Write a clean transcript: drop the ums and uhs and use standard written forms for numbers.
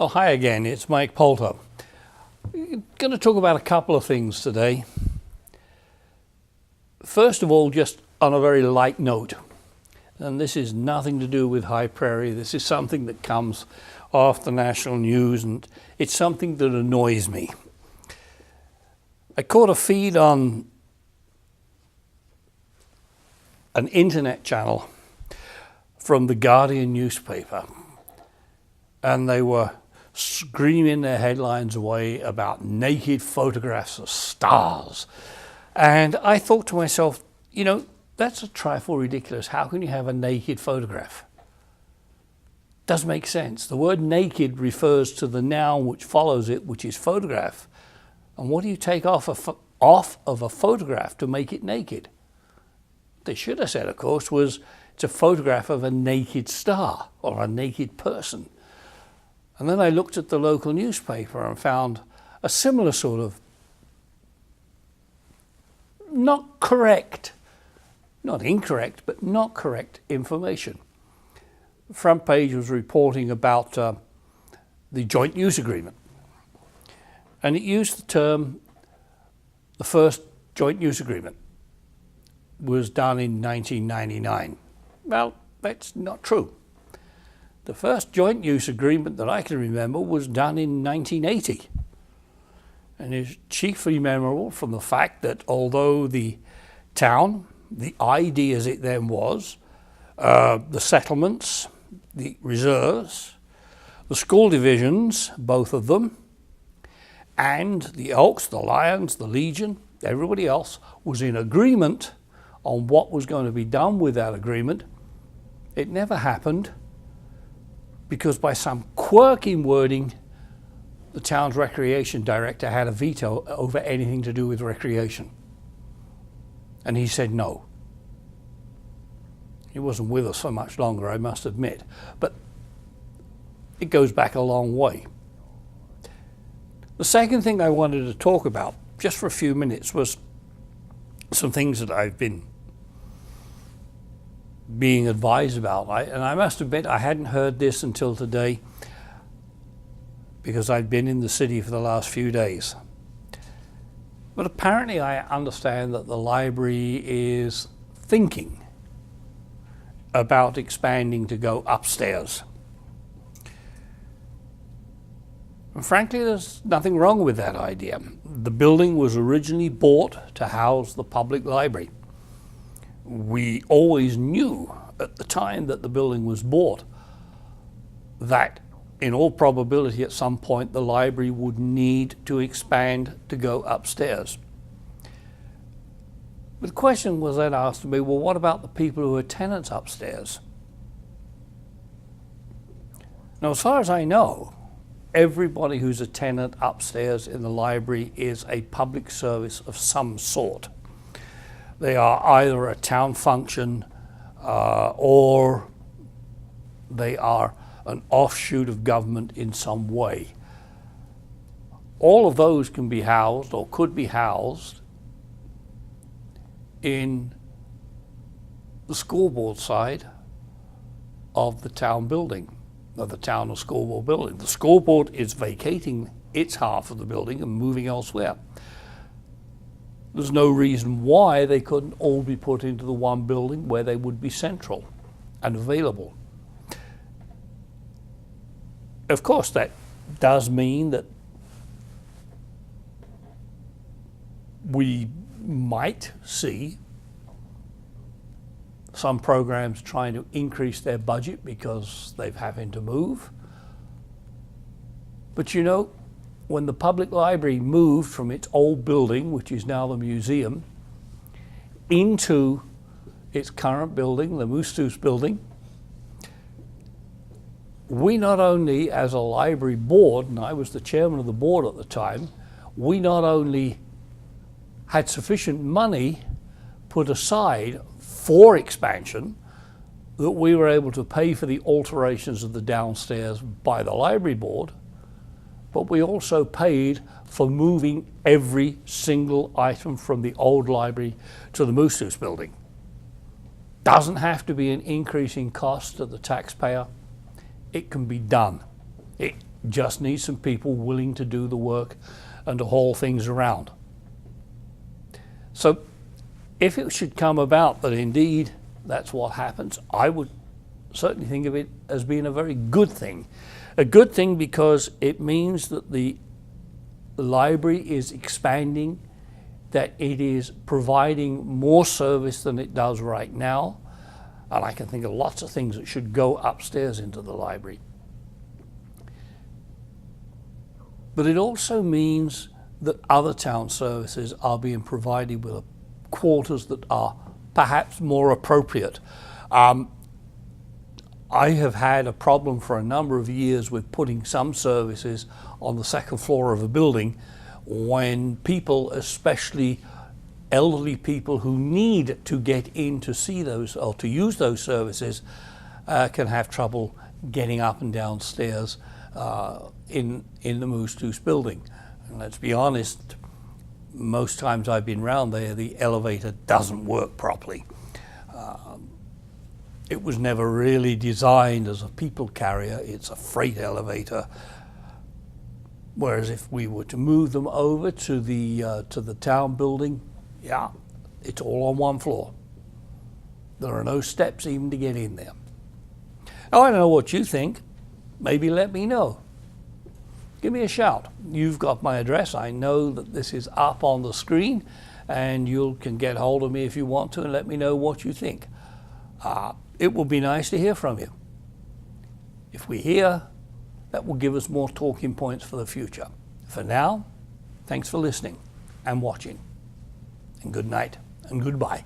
Oh, hi again, it's Mike Poulter. I'm going to talk about a couple of things today. First of all, just on a very light note, and this is nothing to do with High Prairie. This is something that comes off the national news, and it's something that annoys me. I caught a feed on an internet channel from the Guardian newspaper, and they were screaming their headlines away about naked photographs of stars. And I thought to myself, you know, that's a trifle ridiculous. How can you have a naked photograph? Doesn't make sense. The word naked refers to the noun which follows it, which is photograph. And what do you take off of a photograph to make it naked? They should have said, of course, was it's a photograph of a naked star or a naked person. And then I looked at the local newspaper and found a similar sort of not correct, not incorrect, but not correct information. The front page was reporting about the joint use agreement. And it used the term, the first joint use agreement was done in 1999. Well, that's not true. The first joint use agreement that I can remember was done in 1980, and is chiefly memorable from the fact that although the town, the ID as it then was, the settlements, the reserves, the school divisions, both of them, and the Elks, the Lions, the Legion, everybody else was in agreement on what was going to be done with that agreement. It never happened, because by some quirk in wording, the town's recreation director had a veto over anything to do with recreation. And he said no. He wasn't with us for much longer, I must admit, but it goes back a long way. The second thing I wanted to talk about, just for a few minutes, was some things that I've been being advised about. And I must admit I hadn't heard this until today, because I'd been in the city for the last few days. But apparently I understand that the library is thinking about expanding to go upstairs. And frankly, there's nothing wrong with that idea. The building was originally bought to house the public library. We always knew at the time that the building was bought that in all probability at some point the library would need to expand to go upstairs. But the question was then asked to me, well, what about the people who are tenants upstairs? Now, as far as I know, everybody who's a tenant upstairs in the library is a public service of some sort. They are either a town function or they are an offshoot of government in some way. All of those can be housed or could be housed in the school board side of the town building, of the town or school board building. The school board is vacating its half of the building and moving elsewhere. There's no reason why they couldn't all be put into the one building where they would be central and available. Of course, that does mean that we might see some programs trying to increase their budget because they're having to move. But you know, when the public library moved from its old building, which is now the museum, into its current building, the Moose building, we not only, as a library board, and I was the chairman of the board at the time, we not only had sufficient money put aside for expansion that we were able to pay for the alterations of the downstairs by the library board, but we also paid for moving every single item from the old library to the Moose building. Doesn't have to be an increase in cost to the taxpayer. It can be done. It just need some people willing to do the work and to haul things around. So if it should come about that indeed that's what happens, I would certainly think of it as being a very good thing. A good thing because it means that the library is expanding, that it is providing more service than it does right now. And I can think of lots of things that should go upstairs into the library. But it also means that other town services are being provided with quarters that are perhaps more appropriate. I have had a problem for a number of years with putting some services on the second floor of a building when people, especially elderly people who need to get in to see those or to use those services, can have trouble getting up and down stairs in the Moose Tooth building. And let's be honest, most times I've been round there, the elevator doesn't work properly. It was never really designed as a people carrier, it's a freight elevator. Whereas if we were to move them over to the town building, yeah, it's all on one floor. There are no steps even to get in there. Now, I don't know what you think. Maybe let me know. Give me a shout. You've got my address. I know that this is up on the screen, and you can get hold of me if you want to and let me know what you think. It will be nice to hear from you. If we hear, that will give us more talking points for the future. For now, thanks for listening and watching. And good night and goodbye.